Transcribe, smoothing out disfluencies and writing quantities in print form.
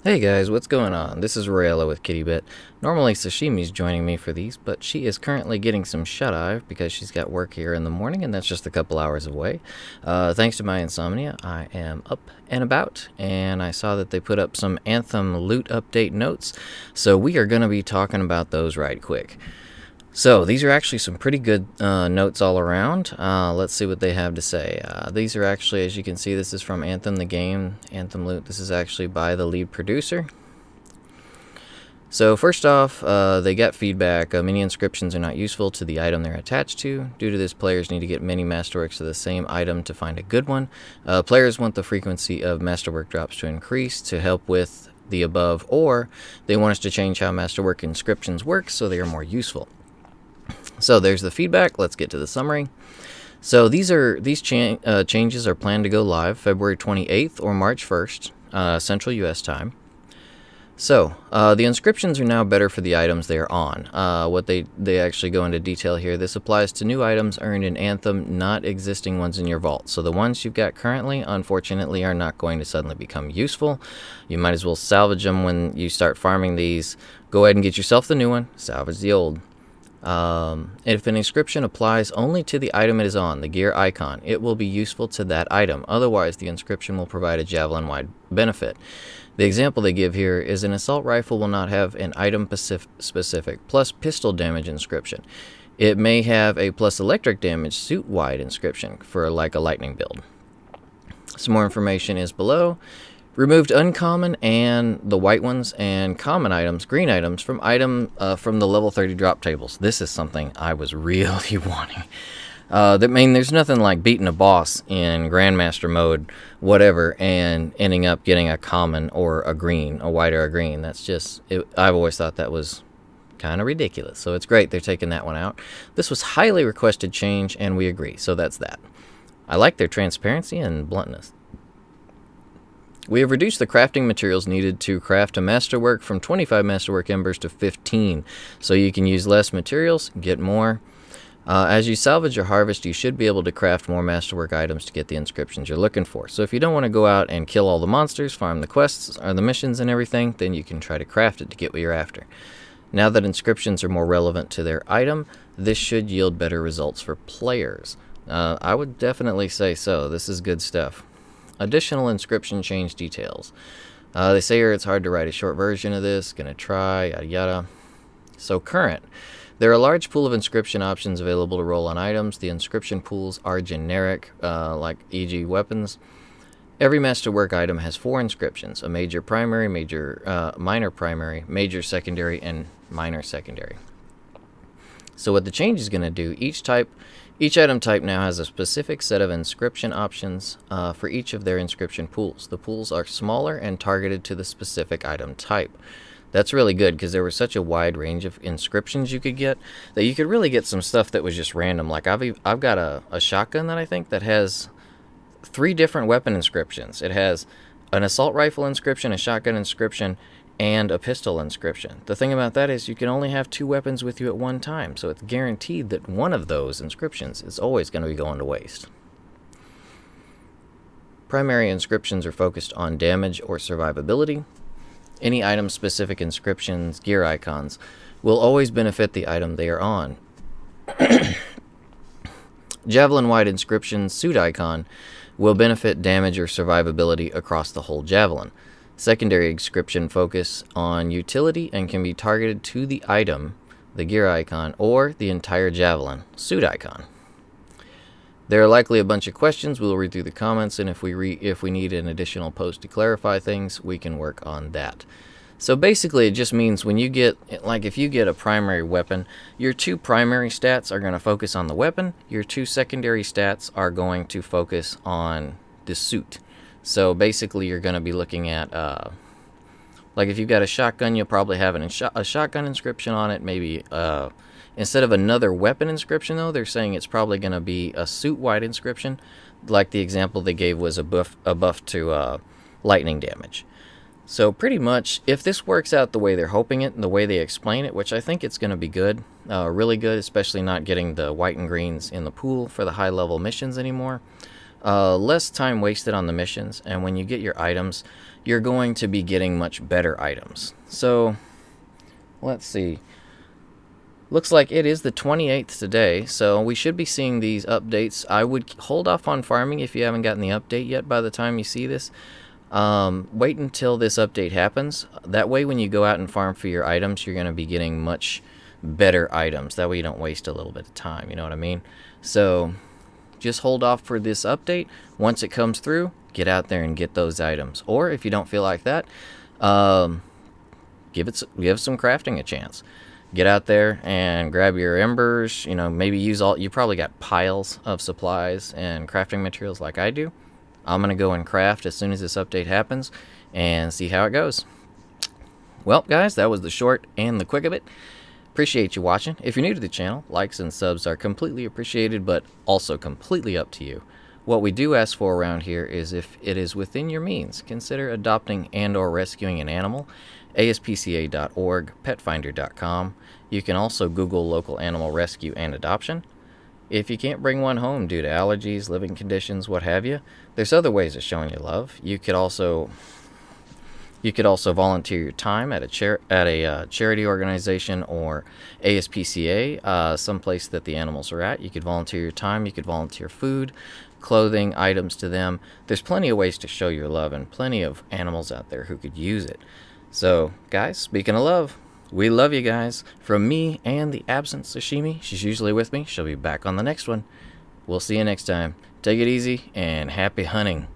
Hey guys, what's going on? This is Royella with KittyBit. Normally Sashimi's joining me for these, but she is currently getting some shut-eye because she's got work here in the morning, and that's just a couple hours away. Thanks to my insomnia, I am up and about, and I saw that they put up some Anthem loot update notes, so we are going to be talking about those right quick. So, these are actually some pretty good notes all around. Let's see what they have to say. These are actually, as you can see, this is from Anthem the game, Anthem Loot. This is actually by the lead producer. So, first off, they got feedback. Many inscriptions are not useful to the item they're attached to. Due to this, players need to get many masterworks of the same item to find a good one. Players want the frequency of masterwork drops to increase to help with the above, or they want us to change how masterwork inscriptions work so they are more useful. So there's the feedback. Let's get to the summary. So these changes are planned to go live February 28th or March 1st, Central U.S. time. So the inscriptions are now better for the items they are on. What they actually go into detail here. This applies to new items earned in Anthem, not existing ones in your vault. So the ones you've got currently, unfortunately, are not going to suddenly become useful. You might as well salvage them when you start farming these. Go ahead and get yourself the new one. Salvage the old. If an inscription applies only to the item it is on, the gear icon, it will be useful to that item. Otherwise, the inscription will provide a javelin-wide benefit. The example they give here is an assault rifle will not have an item-specific plus pistol damage inscription. It may have a plus electric damage suit-wide inscription for like a lightning build. Some more information is below. Removed uncommon and the white ones and common items, green items, from the level 30 drop tables. This is something I was really wanting. There's nothing like beating a boss in Grandmaster mode, whatever, and ending up getting a common or a green, a white or a green. That's just, I've always thought that was kind of ridiculous. So it's great they're taking that one out. This was highly requested change, and we agree. So that's that. I like their transparency and bluntness. We have reduced the crafting materials needed to craft a masterwork from 25 masterwork embers to 15, so you can use less materials, get more. As you salvage or harvest, you should be able to craft more masterwork items to get the inscriptions you're looking for. So if you don't want to go out and kill all the monsters, farm the quests or the missions and everything, then you can try to craft it to get what you're after. Now that inscriptions are more relevant to their item, this should yield better results for players. I would definitely say so. This is good stuff. Additional inscription change details. They say here it's hard to write a short version of this. Gonna try, yada yada. So current. There are a large pool of inscription options available to roll on items. The inscription pools are generic, like e.g. weapons. Every masterwork item has 4 inscriptions: a major primary, minor primary, major secondary, and minor secondary. So what the change is going to do, each item type now has a specific set of inscription options for each of their inscription pools. The pools are smaller and targeted to the specific item type. That's really good because there was such a wide range of inscriptions you could get that you could really get some stuff that was just random. Like I've got a shotgun that I think that has 3 different weapon inscriptions. It has an assault rifle inscription, a shotgun inscription, and a pistol inscription. The thing about that is you can only have 2 weapons with you at one time, so it's guaranteed that one of those inscriptions is always going to be going to waste. Primary inscriptions are focused on damage or survivability. Any item-specific inscriptions, gear icons, will always benefit the item they are on. Javelin-wide inscriptions, suit icon, will benefit damage or survivability across the whole javelin. Secondary inscription focus on utility and can be targeted to the item, the gear icon, or the entire javelin, suit icon. There are likely a bunch of questions. We'll read through the comments, and if we need an additional post to clarify things, we can work on that. So basically, it just means when you get, like if you get a primary weapon, your 2 primary stats are going to focus on the weapon. Your 2 secondary stats are going to focus on the suit. So basically, you're going to be looking at, like if you've got a shotgun, you'll probably have a shotgun inscription on it. Maybe instead of another weapon inscription, though, they're saying it's probably going to be a suit-wide inscription. Like the example they gave was a buff to lightning damage. So pretty much, if this works out the way they're hoping it and the way they explain it, which I think it's going to be good, really good, especially not getting the white and greens in the pool for the high-level missions anymore. Less time wasted on the missions, and when you get your items, you're going to be getting much better items. So, let's see. Looks like it is the 28th today, so we should be seeing these updates. I would hold off on farming if you haven't gotten the update yet by the time you see this. Wait until this update happens. That way when you go out and farm for your items, you're going to be getting much better items. That way you don't waste a little bit of time, you know what I mean? So just hold off for this update. Once it comes through, get out there and get those items. Or if you don't feel like that, give some crafting a chance. Get out there and grab your embers, you know, maybe use you probably got piles of supplies and crafting materials like I do. I'm going to go and craft as soon as this update happens and see how it goes. Well, guys, that was the short and the quick of it. Appreciate you watching. If you're new to the channel, likes and subs are completely appreciated, but also completely up to you. What we do ask for around here is, if it is within your means, consider adopting and or rescuing an animal. ASPCA.org, petfinder.com. You can also Google local animal rescue and adoption. If you can't bring one home due to allergies, living conditions, what have you, there's other ways of showing your love. You could also volunteer your time at a charity organization or ASPCA, someplace that the animals are at. You could volunteer your time. You could volunteer food, clothing, items to them. There's plenty of ways to show your love and plenty of animals out there who could use it. So, guys, speaking of love, we love you guys. From me and the absent Sashimi, she's usually with me. She'll be back on the next one. We'll see you next time. Take it easy and happy hunting.